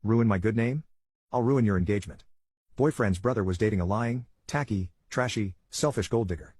Ruin my good name? I'll ruin your engagement. Boyfriend's brother was dating a lying, tacky, trashy, selfish gold digger.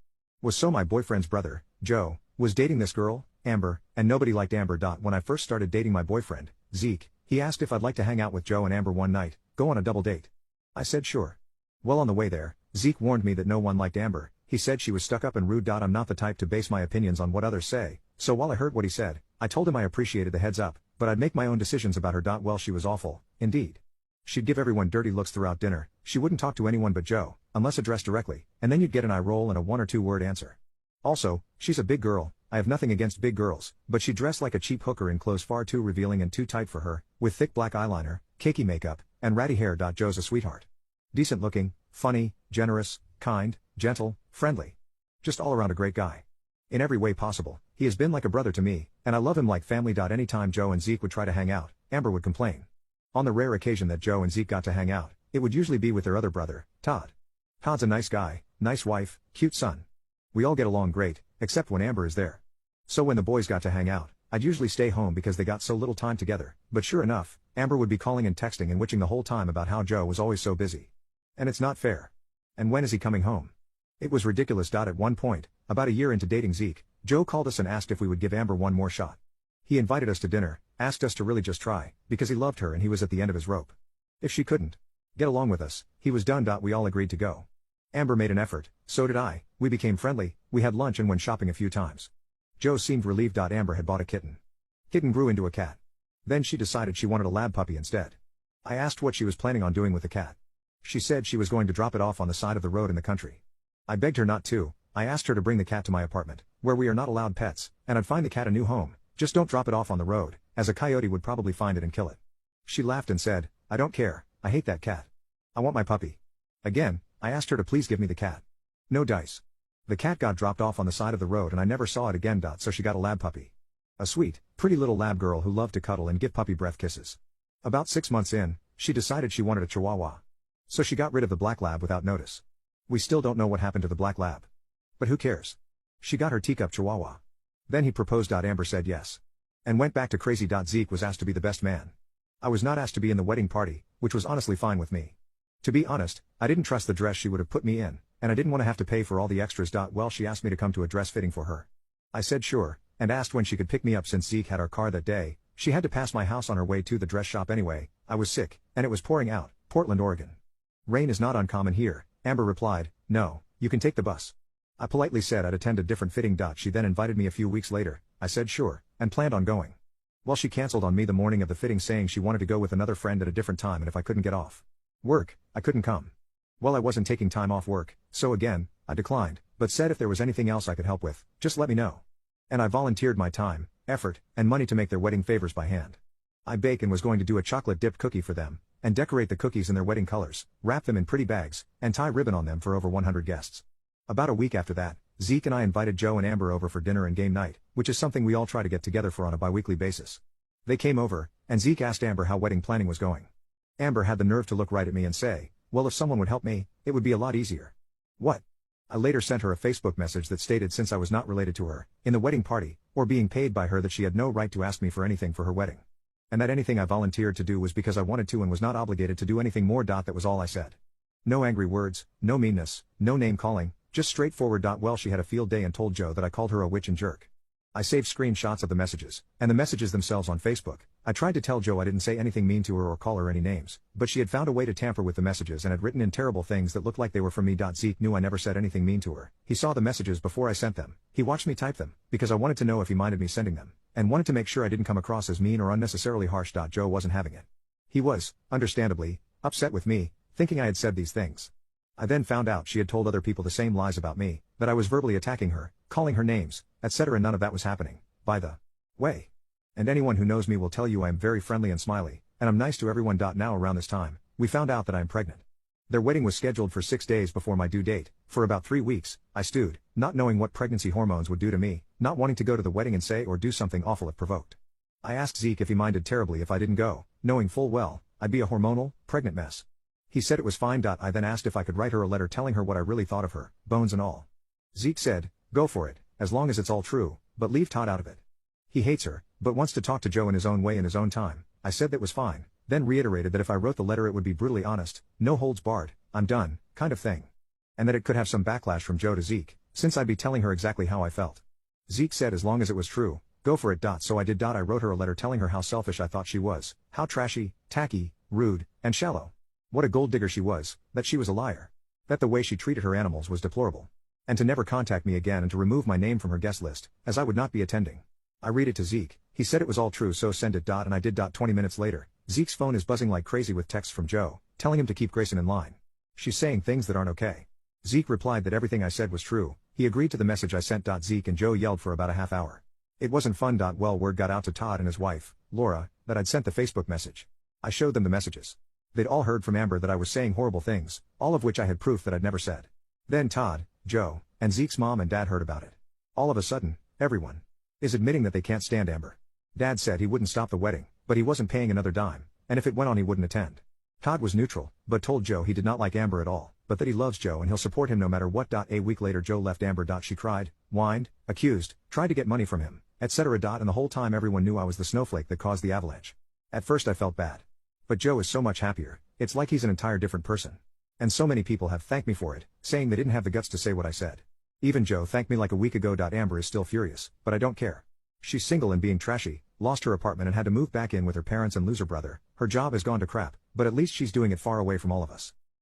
So my boyfriend's brother, Joe, was dating this girl, Amber, and nobody liked Amber. When I first started dating my boyfriend, Zeke, he asked if I'd like to hang out with Joe and Amber one night, go on a double date. I said sure. Well, on the way there, Zeke warned me that no one liked Amber. He said she was stuck up and rude. I'm not the type to base my opinions on what others say, so while I heard what he said, I told him I appreciated the heads up, but I'd make my own decisions about her. Well, she was awful, indeed. She'd give everyone dirty looks throughout dinner, she wouldn't talk to anyone but Joe, unless addressed directly, and then you'd get an eye roll and a one or two word answer. Also, she's a big girl. I have nothing against big girls, but she dressed like a cheap hooker in clothes far too revealing and too tight for her, with thick black eyeliner, cakey makeup, and ratty hair. Joe's a sweetheart. Decent looking, funny, generous, kind, gentle, friendly. Just all around a great guy. In every way possible, he has been like a brother to me, and I love him like family. Anytime Joe and Zeke would try to hang out, Amber would complain. On the rare occasion that Joe and Zeke got to hang out, it would usually be with their other brother, Todd. Todd's a nice guy, nice wife, cute son. We all get along great, except when Amber is there. So when the boys got to hang out, I'd usually stay home because they got so little time together, but sure enough, Amber would be calling and texting and witching the whole time about how Joe was always so busy. And it's not fair. And when is he coming home? It was ridiculous. At one point, about a year into dating Zeke, Joe called us and asked if we would give Amber one more shot. He invited us to dinner, asked us to really just try, because he loved her and he was at the end of his rope. If she couldn't get along with us, he was done. We all agreed to go. Amber made an effort, so did I, we became friendly, we had lunch and went shopping a few times. Joe seemed relieved. Amber had bought a kitten. Kitten grew into a cat. Then she decided she wanted a lab puppy instead. I asked what she was planning on doing with the cat. She said she was going to drop it off on the side of the road in the country. I begged her not to. I asked her to bring the cat to my apartment, where we are not allowed pets, and I'd find the cat a new home. Just don't drop it off on the road, as a coyote would probably find it and kill it. She laughed and said, I don't care, I hate that cat. I want my puppy. Again, I asked her to please give me the cat. No dice. The cat got dropped off on the side of the road and I never saw it again. So she got a lab puppy. A sweet, pretty little lab girl who loved to cuddle and give puppy breath kisses. About 6 months in, she decided she wanted a chihuahua. So she got rid of the black lab without notice. We still don't know what happened to the black lab. But who cares? She got her teacup chihuahua. Then he proposed. Amber said yes. And went back to crazy. Zeke was asked to be the best man. I was not asked to be in the wedding party, which was honestly fine with me. To be honest, I didn't trust the dress she would have put me in, and I didn't want to have to pay for all the extras. Well, she asked me to come to a dress fitting for her. I said sure, and asked when she could pick me up. Since Zeke had our car that day, she had to pass my house on her way to the dress shop anyway. I was sick, and it was pouring out, Portland, Oregon. Rain is not uncommon here, Amber replied. No, you can take the bus. I politely said I'd attend a different fitting. She then invited me a few weeks later. I said sure, and planned on going. Well, she canceled on me the morning of the fitting, saying she wanted to go with another friend at a different time, and if I couldn't get off work, I couldn't come. Well, I wasn't taking time off work, so again, I declined, but said if there was anything else I could help with, just let me know. And I volunteered my time, effort, and money to make their wedding favors by hand. I baked and was going to do a chocolate-dipped cookie for them, and decorate the cookies in their wedding colors, wrap them in pretty bags, and tie ribbon on them for over 100 guests. About a week after that, Zeke and I invited Joe and Amber over for dinner and game night, which is something we all try to get together for on a bi-weekly basis. They came over, and Zeke asked Amber how wedding planning was going. Amber had the nerve to look right at me and say, well, if someone would help me, it would be a lot easier. What? I later sent her a Facebook message that stated since I was not related to her, in the wedding party, or being paid by her, that she had no right to ask me for anything for her wedding. And that anything I volunteered to do was because I wanted to and was not obligated to do anything more. That was all I said. No angry words, no meanness, no name calling, just straightforward. Well, she had a field day and told Joe that I called her a witch and jerk. I saved screenshots of the messages, and the messages themselves on Facebook. I tried to tell Joe I didn't say anything mean to her or call her any names, but she had found a way to tamper with the messages and had written in terrible things that looked like they were from me. Zeke knew I never said anything mean to her. He saw the messages before I sent them. He watched me type them, because I wanted to know if he minded me sending them, and wanted to make sure I didn't come across as mean or unnecessarily harsh. Joe wasn't having it. He was, understandably, upset with me, thinking I had said these things. I then found out she had told other people the same lies about me, that I was verbally attacking her, calling her names, etc. None of that was happening, by the way. And anyone who knows me will tell you I am very friendly and smiley, and I'm nice to everyone. Now around this time, we found out that I am pregnant. Their wedding was scheduled for 6 days before my due date. For about 3 weeks, I stewed, not knowing what pregnancy hormones would do to me, not wanting to go to the wedding and say or do something awful if provoked. I asked Zeke if he minded terribly if I didn't go, knowing full well I'd be a hormonal, pregnant mess. He said it was fine. I then asked if I could write her a letter telling her what I really thought of her, bones and all. Zeke said, go for it, as long as it's all true, but leave Todd out of it. He hates her, but wants to talk to Joe in his own way in his own time. I said that was fine, Then reiterated that if I wrote the letter it would be brutally honest, no holds barred, I'm done, kind of thing. And that it could have some backlash from Joe to Zeke, since I'd be telling her exactly how I felt. Zeke said as long as it was true, go for it. So I did. I wrote her a letter telling her how selfish I thought she was, how trashy, tacky, rude, and shallow. What a gold digger she was, that she was a liar. That the way she treated her animals was deplorable. And to never contact me again and to remove my name from her guest list, as I would not be attending. I read it to Zeke, he said it was all true so send it. And I did. 20 minutes later, Zeke's phone is buzzing like crazy with texts from Joe, telling him to keep Grayson in line. She's saying things that aren't okay. Zeke replied that everything I said was true, he agreed to the message I sent. Zeke and Joe yelled for about a half hour. It wasn't fun. Well, word got out to Todd and his wife, Laura, that I'd sent the Facebook message. I showed them the messages. They'd all heard from Amber that I was saying horrible things, all of which I had proof that I'd never said. Then Todd, Joe, and Zeke's mom and dad heard about it. All of a sudden, everyone is admitting that they can't stand Amber. Dad said he wouldn't stop the wedding, but he wasn't paying another dime, and if it went on he wouldn't attend. Todd was neutral, but told Joe he did not like Amber at all, but that he loves Joe and he'll support him no matter what. A week later Joe left Amber. She cried, whined, accused, tried to get money from him, etc. And the whole time everyone knew I was the snowflake that caused the avalanche. At first I felt bad. But Joe is so much happier, it's like he's an entire different person. And so many people have thanked me for it, saying they didn't have the guts to say what I said. Even Joe thanked me like a week ago. Amber is still furious, but I don't care. She's single and being trashy, lost her apartment and had to move back in with her parents and lose her brother. Her job has gone to crap, but at least she's doing it far away from all of us.